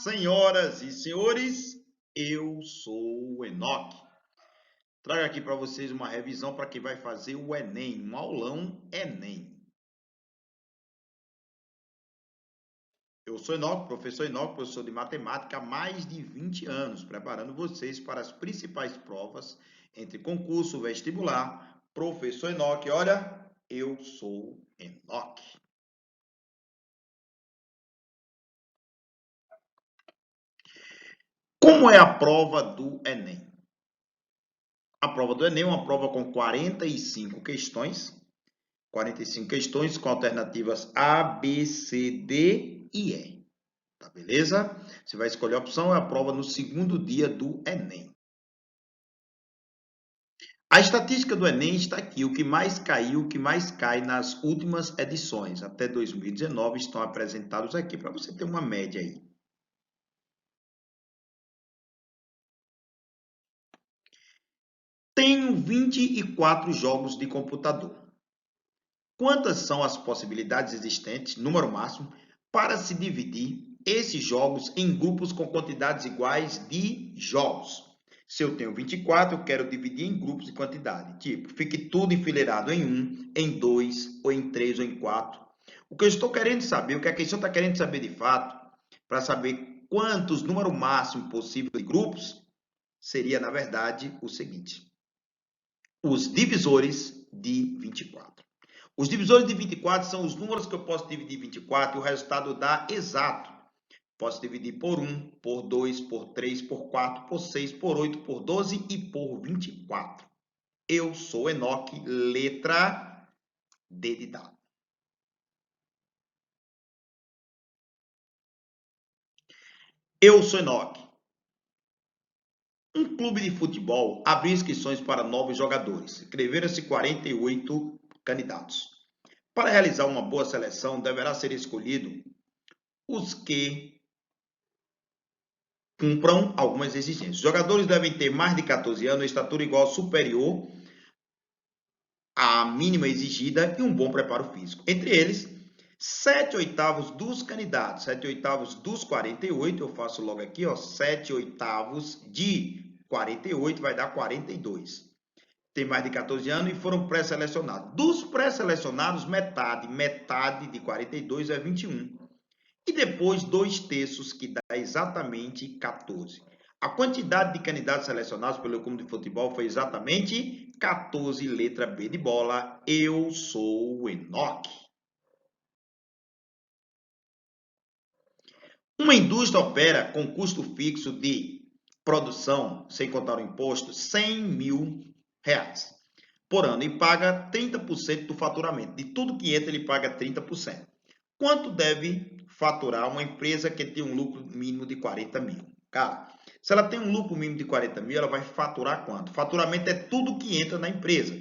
senhoras e senhores, eu sou o Enoque. Trago aqui para vocês uma revisão para quem vai fazer o Enem, um aulão Enem. Eu sou Enoque, professor de matemática há mais de 20 anos, preparando vocês para as principais provas entre concurso, vestibular. Professor Enoque, olha, eu sou Enoque. Como é a prova do Enem? A prova do Enem é uma prova com 45 questões. 45 questões com alternativas A, B, C, D e E. Tá beleza? Você vai escolher a opção, é a prova no segundo dia do Enem. A estatística do Enem está aqui, o que mais caiu, o que mais cai nas últimas edições. Até 2019 estão apresentados aqui, para você ter uma média aí. Tenho 24 jogos de computador. Quantas são as possibilidades existentes, número máximo, para se dividir esses jogos em grupos com quantidades iguais de jogos? Se eu tenho 24, eu quero dividir em grupos de quantidade. Tipo, fique tudo enfileirado em 1, em 2, ou em 3, ou em 4. O que eu estou querendo saber, o que a questão está querendo saber de fato, para saber quantos número máximo possível de grupos, seria, na verdade, o seguinte. Os divisores de 24. Os divisores de 24 são os números que eu posso dividir 24 e o resultado dá exato. Posso dividir por 1, por 2, por 3, por 4, por 6, por 8, por 12 e por 24. Eu sou Enoque, letra D de dado. Eu sou Enoque. Um clube de futebol abriu inscrições para novos jogadores. Inscreveram-se 48 candidatos. Para realizar uma boa seleção, deverá ser escolhido os que cumpram algumas exigências. Os jogadores devem ter mais de 14 anos, estatura igual ou superior à mínima exigida e um bom preparo físico. Entre eles, 7/8 dos candidatos, 7/8 dos 48, eu faço logo aqui, ó, 7/8 de 48 vai dar 42. Tem mais de 14 anos e foram pré-selecionados. Dos pré-selecionados, metade de 42 é 21. E depois 2/3, que dá exatamente 14. A quantidade de candidatos selecionados pelo clube de futebol foi exatamente 14, letra B de bola. Eu sou o Enoque. Uma indústria opera com custo fixo de produção, sem contar o imposto, R$100 mil por ano e paga 30% do faturamento. De tudo que entra, ele paga 30%. Quanto deve faturar uma empresa que tem um lucro mínimo de 40 mil? Cara, se ela tem um lucro mínimo de 40 mil, ela vai faturar quanto? Faturamento é tudo que entra na empresa.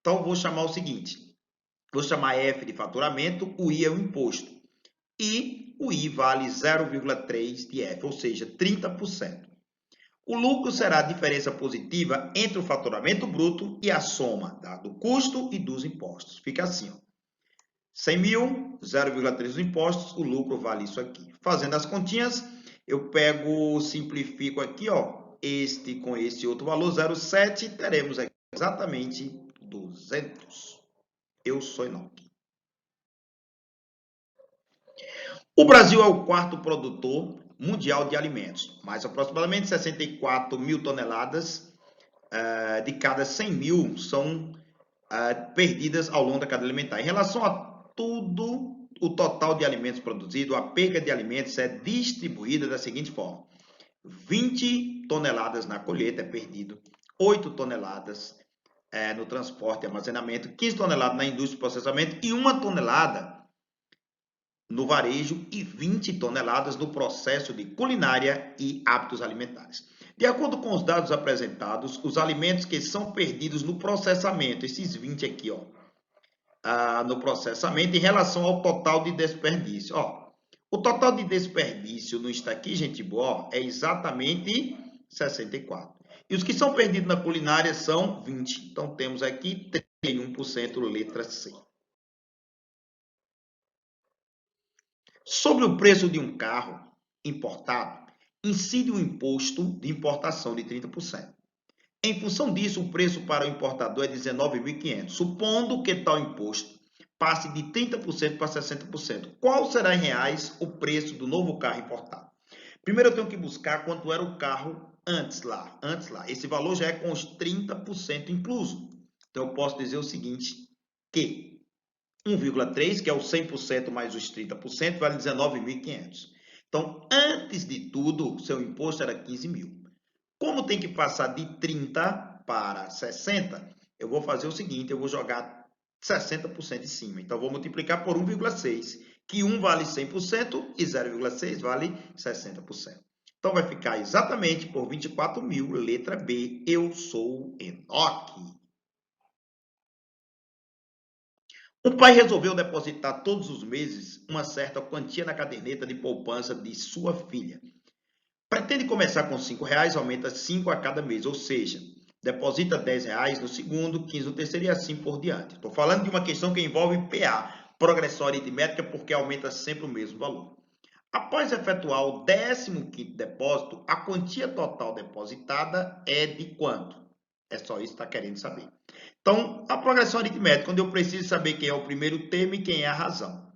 Então, eu vou chamar o seguinte. Vou chamar F de faturamento, o I é o imposto. E o I vale 0,3 de F, ou seja, 30%. O lucro será a diferença positiva entre o faturamento bruto e a soma do custo e dos impostos. Fica assim, ó. 100 mil, 0,3 dos impostos, o lucro vale isso aqui. Fazendo as continhas, eu simplifico aqui, ó, este com esse outro valor, 0,7, teremos aqui exatamente 200. Eu sou Enoque. O Brasil é o quarto produtor mundial de alimentos, mas aproximadamente 64 mil toneladas de cada 100 mil são perdidas ao longo da cadeia alimentar. Em relação a tudo, o total de alimentos produzido, a perda de alimentos é distribuída da seguinte forma. 20 toneladas na colheita é perdido, 8 toneladas no transporte e armazenamento, 15 toneladas na indústria de processamento e 1 tonelada no varejo e 20 toneladas no processo de culinária e hábitos alimentares. De acordo com os dados apresentados, os alimentos que são perdidos no processamento, esses 20 aqui, ó, no processamento, em relação ao total de desperdício. Ó, o total de desperdício não está aqui, gente boa, ó, é exatamente 64. E os que são perdidos na culinária são 20. Então, temos aqui 31%, letra C. Sobre o preço de um carro, importado, incide o imposto de importação de 30%. Em função disso, o preço para o importador é R$ 19.500, supondo que tal imposto passe de 30% para 60%. Qual será em reais o preço do novo carro importado? Primeiro eu tenho que buscar quanto era o carro antes lá. Esse valor já é com os 30% incluso. Então eu posso dizer o seguinte, que 1,3, que é o 100% mais os 30%, vale 19.500. Então, antes de tudo, seu imposto era 15 mil. Como tem que passar de 30 para 60, eu vou fazer o seguinte, eu vou jogar 60% em cima. Então, vou multiplicar por 1,6, que 1 vale 100% e 0,6 vale 60%. Então, vai ficar exatamente por 24 mil, letra B, eu sou Enoque. Um pai resolveu depositar todos os meses uma certa quantia na caderneta de poupança de sua filha. Pretende começar com R$5, aumenta 5 a cada mês, ou seja, deposita R$10 no segundo, 15 no terceiro e assim por diante. Estou falando de uma questão que envolve PA, progressão aritmética, porque aumenta sempre o mesmo valor. Após efetuar o 15º depósito, a quantia total depositada é de quanto? É só isso que está querendo saber. Então, a progressão aritmética, onde eu preciso saber quem é o primeiro termo e quem é a razão.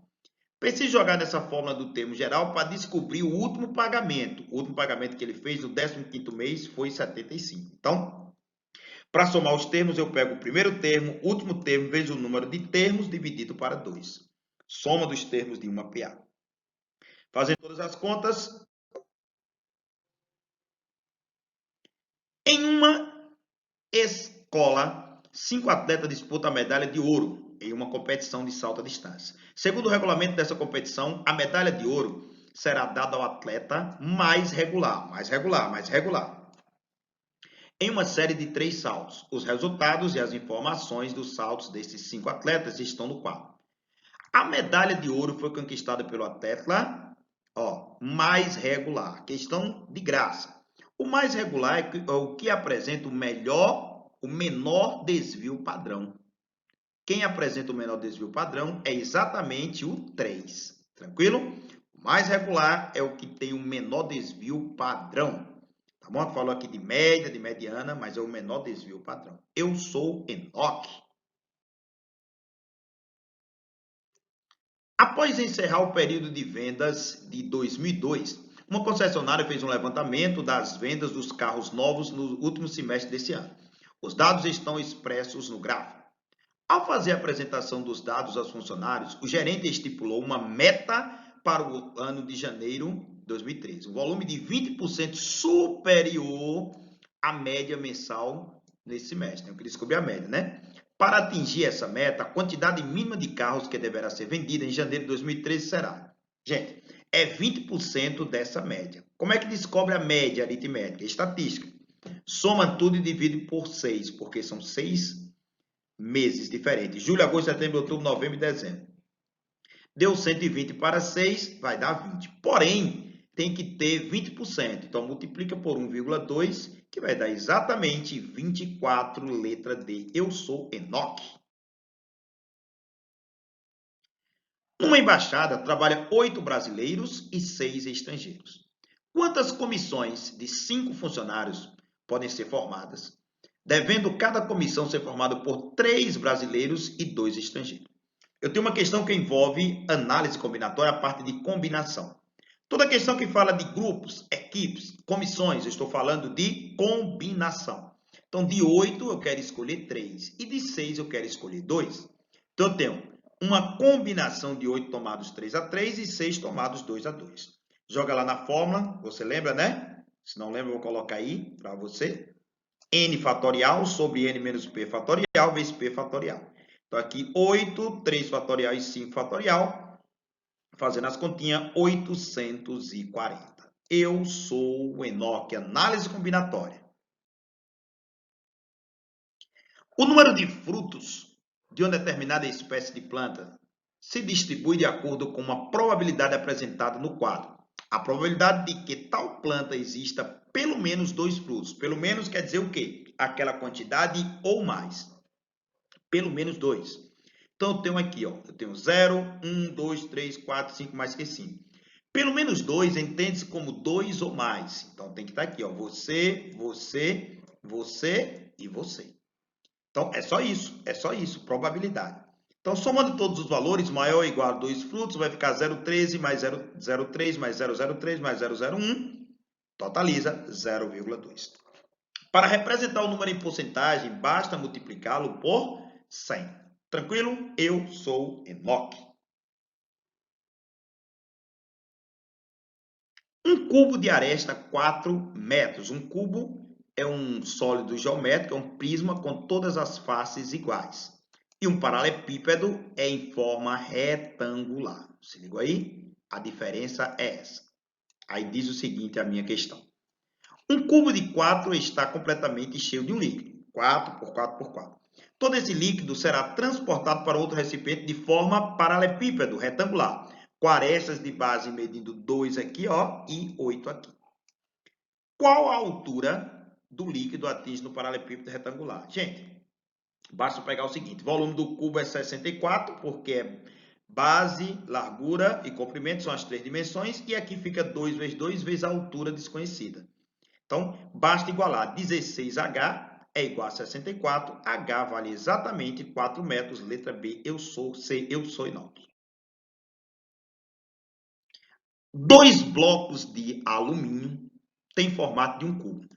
Preciso jogar nessa fórmula do termo geral para descobrir o último pagamento. O último pagamento que ele fez no 15º mês foi 75. Então, para somar os termos, eu pego o primeiro termo, último termo, vezes o número de termos dividido para 2. Soma dos termos de uma PA. Fazendo todas as contas, em uma escola, 5 atletas disputam a medalha de ouro em uma competição de salto à distância. Segundo o regulamento dessa competição, a medalha de ouro será dada ao atleta mais regular, em uma série de 3 saltos. Os resultados e as informações dos saltos desses 5 atletas estão no quadro. A medalha de ouro foi conquistada pelo atleta mais regular. Questão de graça. O mais regular é o que apresenta o menor desvio padrão. Quem apresenta o menor desvio padrão é exatamente o 3. Tranquilo? O mais regular é o que tem o menor desvio padrão. Tá bom? Falou aqui de média, de mediana, mas é o menor desvio padrão. Eu sou Enoque. Após encerrar o período de vendas de 2002, uma concessionária fez um levantamento das vendas dos carros novos no último semestre desse ano. Os dados estão expressos no gráfico. Ao fazer a apresentação dos dados aos funcionários, o gerente estipulou uma meta para o ano de janeiro de 2013, um volume de 20% superior à média mensal nesse semestre. Eu queria descobrir a média, né? Para atingir essa meta, a quantidade mínima de carros que deverá ser vendida em janeiro de 2013 será, gente, é 20% dessa média. Como é que descobre a média aritmética? Estatística. Soma tudo e divide por 6, porque são 6 meses diferentes. Julho, agosto, setembro, outubro, novembro e dezembro. Deu 120 para 6, vai dar 20. Porém, tem que ter 20%. Então, multiplica por 1,2, que vai dar exatamente 24, letra D. Eu sou Enoque. Numa embaixada, trabalha 8 brasileiros e 6 estrangeiros. Quantas comissões de 5 funcionários podem ser formadas, devendo cada comissão ser formada por 3 brasileiros e 2 estrangeiros? Eu tenho uma questão que envolve análise combinatória, a parte de combinação. Toda questão que fala de grupos, equipes, comissões, eu estou falando de combinação. Então, de 8 eu quero escolher 3 e de 6 eu quero escolher 2. Então, eu tenho uma combinação de 8 tomados 3 a 3 e 6 tomados 2 a 2. Joga lá na fórmula, você lembra, né? Se não lembra, eu vou colocar aí para você. N fatorial sobre N menos P fatorial vezes P fatorial. Então, aqui 8, 3 fatorial e 5 fatorial. Fazendo as continhas, 840. Eu sou o Enoque, análise combinatória. O número de frutos de uma determinada espécie de planta se distribui de acordo com uma probabilidade apresentada no quadro. A probabilidade de que tal planta exista pelo menos 2 frutos. Pelo menos quer dizer o quê? Aquela quantidade ou mais. Pelo menos 2. Então, eu tenho aqui, eu tenho 0, 1, 2, 3, 4, 5, mais que 5. Pelo menos 2 entende-se como 2 ou mais. Então, tem que estar aqui, ó, você, você, você e você. Então, é só isso, probabilidade. Então, somando todos os valores, maior ou igual a 2 frutos, vai ficar 0,13 mais 0,03 mais 0,03 mais 0,01, totaliza 0,2. Para representar o número em porcentagem, basta multiplicá-lo por 100. Tranquilo? Eu sou Enoque. Um cubo de aresta 4 metros. Um cubo é um sólido geométrico, é um prisma com todas as faces iguais. E um paralelepípedo é em forma retangular. Se ligou aí? A diferença é essa. Aí diz o seguinte a minha questão. Um cubo de 4 está completamente cheio de um líquido. 4 por 4 por 4. Todo esse líquido será transportado para outro recipiente de forma paralelepípedo, retangular, com arestas de base medindo 2 aqui, ó, e 8 aqui. Qual a altura do líquido atinge no paralelepípedo retangular? Gente, basta pegar o seguinte, o volume do cubo é 64, porque é base, largura e comprimento, são as 3 dimensões, e aqui fica 2 vezes 2 vezes a altura desconhecida. Então, basta igualar 16H é igual a 64, H vale exatamente 4 metros, letra B, eu sou, C, eu sou Enoque. 2 blocos de alumínio têm formato de um cubo,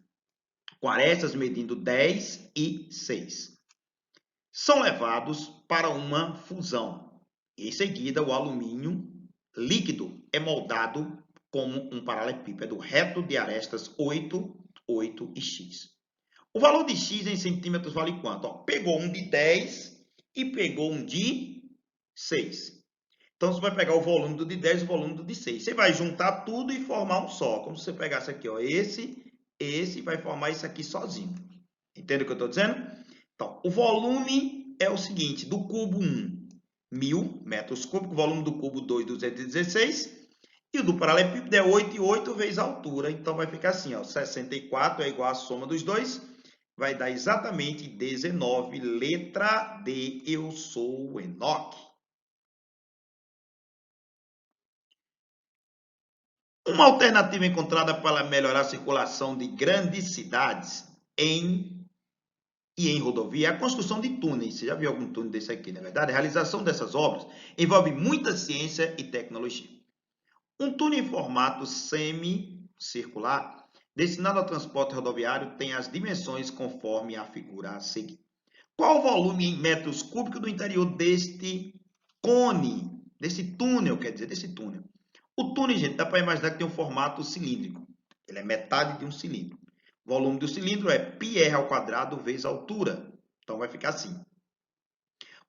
com arestas medindo 10 e 6. São levados para uma fusão. Em seguida, o alumínio líquido é moldado como um paralelepípedo reto de arestas 8, 8 e x. O valor de x em centímetros vale quanto? Ó, pegou um de 10 e pegou um de 6. Então, você vai pegar o volume do de 10 e o volume do de 6. Você vai juntar tudo e formar um só. Como se você pegasse aqui, ó, esse vai formar isso aqui sozinho. Entende o que eu estou dizendo? Então, o volume é o seguinte, do cubo 1, 1000 metros cúbicos, o volume do cubo 2, 216, e o do paralelepípedo é 8 e 8 vezes a altura. Então, vai ficar assim, ó, 64 é igual à soma dos dois, vai dar exatamente 19, letra D, eu sou Enoque. Uma alternativa encontrada para melhorar a circulação de grandes cidades em rodovia é a construção de túneis. Você já viu algum túnel desse aqui, na verdade? A realização dessas obras envolve muita ciência e tecnologia. Um túnel em formato semicircular, destinado ao transporte rodoviário, tem as dimensões conforme a figura a seguir. Qual o volume em metros cúbicos do interior deste cone, desse túnel, quer dizer, desse túnel? O túnel, gente, dá para imaginar que tem um formato cilíndrico. Ele é metade de um cilindro. O volume do cilindro é πr ao quadrado vezes a altura. Então, vai ficar assim.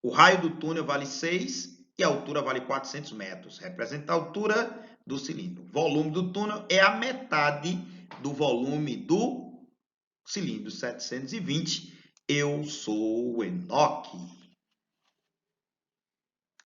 O raio do túnel vale 6 e a altura vale 400 metros. Representa a altura do cilindro. O volume do túnel é a metade do volume do cilindro, 720. Eu sou o Enoque.